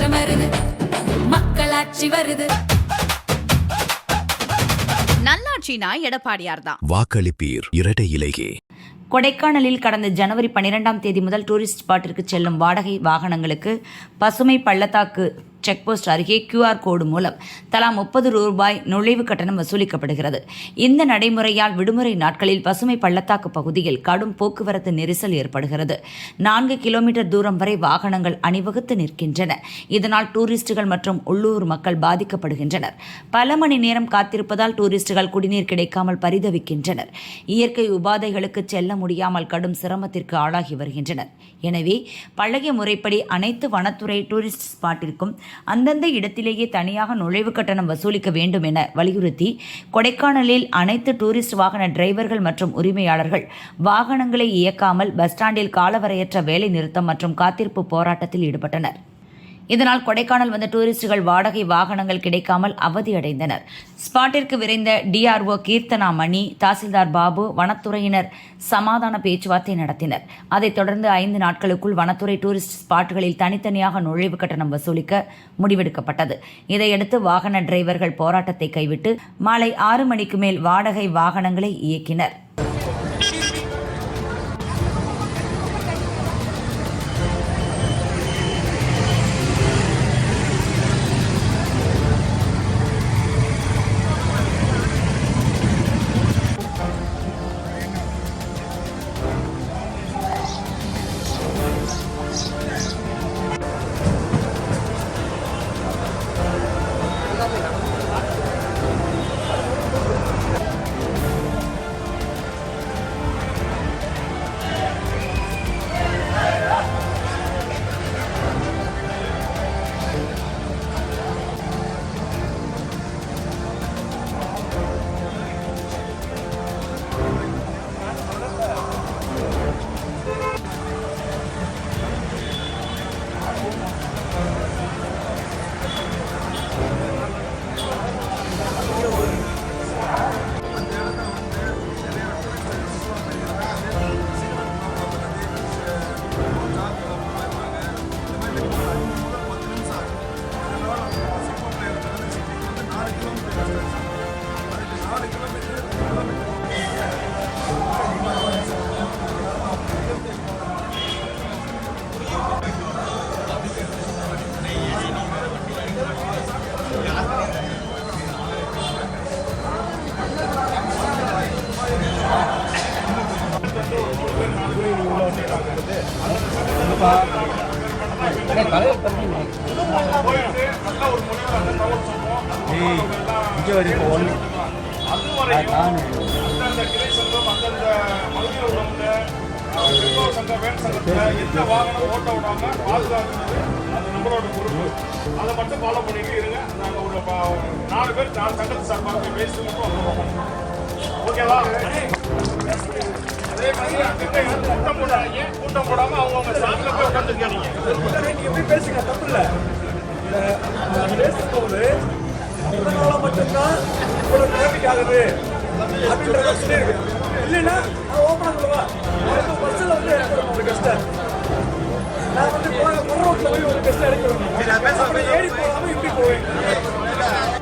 மாற்றம் வருது, மக்களாட்சி வருது. நல்லாட்சினா எடப்பாடியார் தான். வாக்களிப்பீர் இரட்டை இலையே. கொடைக்கானலில் கடந்த ஜனவரி 12ஆம் தேதி முதல் டூரிஸ்ட் ஸ்பாட்டிற்கு செல்லும் வாடகை வாகனங்களுக்கு பசுமை பள்ளத்தாக்கு செக்போஸ்ட் அருகே QR கோடு மூலம் தலா 30 ரூபாய் நுழைவு கட்டணம் வசூலிக்கப்படுகிறது. இந்த நடைமுறையால் விடுமுறை நாட்களில் பசுமை பள்ளத்தாக்கு பகுதியில் கடும் போக்குவரத்து நெரிசல் ஏற்படுகிறது. 4 கிலோமீட்டர் தூரம் வரை வாகனங்கள் அணிவகுத்து நிற்கின்றன. இதனால் டூரிஸ்டுகள் மற்றும் உள்ளூர் மக்கள் பாதிக்கப்படுகின்றனர். பல மணி நேரம் காத்திருப்பதால் டூரிஸ்டுகள் குடிநீர் கிடைக்காமல் பரிதவிக்கின்றனர். இயற்கை உபாதைகளுக்கு செல்ல முடியாமல் கடும் சிரமத்திற்கு ஆளாகி வருகின்றனர். எனவே பழைய முறைப்படி அனைத்து வனத்துறை டூரிஸ்ட் ஸ்பாட்டிற்கும் அந்தந்த இடத்திலேயே தனியாக நுழைவு கட்டணம் வசூலிக்க வேண்டும் என வலியுறுத்தி கொடைக்கானலில் அனைத்து டூரிஸ்ட் வாகன டிரைவர்கள் மற்றும் உரிமையாளர்கள் வாகனங்களை இயக்காமல் பஸ் ஸ்டாண்டில் காலவரையற்ற வேலை நிறுத்தம் மற்றும் காத்திருப்பு போராட்டத்தில் ஈடுபட்டனர். இதனால் கொடைக்கானல் வந்த டூரிஸ்டுகள் வாடகை வாகனங்கள் கிடைக்காமல் அவதியடைந்தனர். ஸ்பாட்டிற்கு விரைந்த DRO கீர்த்தனா மணி, தாசில்தார் பாபு, வனத்துறையினர் சமாதான பேச்சுவார்த்தை நடத்தினர். அதைத் தொடர்ந்து 5 நாட்களுக்குள் வனத்துறை டூரிஸ்ட் ஸ்பாட்டுகளில் தனித்தனியாக நுழைவு கட்டணம் வசூலிக்க முடிவெடுக்கப்பட்டது. இதையடுத்து வாகன டிரைவர்கள் போராட்டத்தை கைவிட்டு மாலை 6 மணிக்கு மேல் வாடகை வாகனங்களை இயக்கினர். எந்த வாகனம் ஓட்ட விடாம பாதுகாக்கிறது அது நம்மளோட பொறுப்பு. அதை மட்டும் ஃபாலோ பண்ணிட்டு இருங்க. நாங்கள் ஒரு 4 பேர் 4 சங்கத்து சார்பாக பேசி மட்டும் வந்துடுவோம். ஓகேவா? அதே மாதிரி அங்கே கூட்டம் போடாம அவங்கவுங்க சாப்பிட போய் உட்காந்துருக்காங்க. எப்படி பேசுங்க, தப்பு இல்லை. பேசும்போது இதனால மட்டும்தான் இவ்வளோ டிராஃபிக் ஆகுது அப்படின்றத சொல்லியிருக்கேன். இல்லைன்னா ஓப்பனாக சொல்லுவா பஸ்ஸில் வந்து ஒரு கஷ்டம். நான் வந்து ரோட்டில் போய் ஒரு கஷ்டம் எடுக்கிறேன். ஏறி போகாமல் இப்படி போவேன்.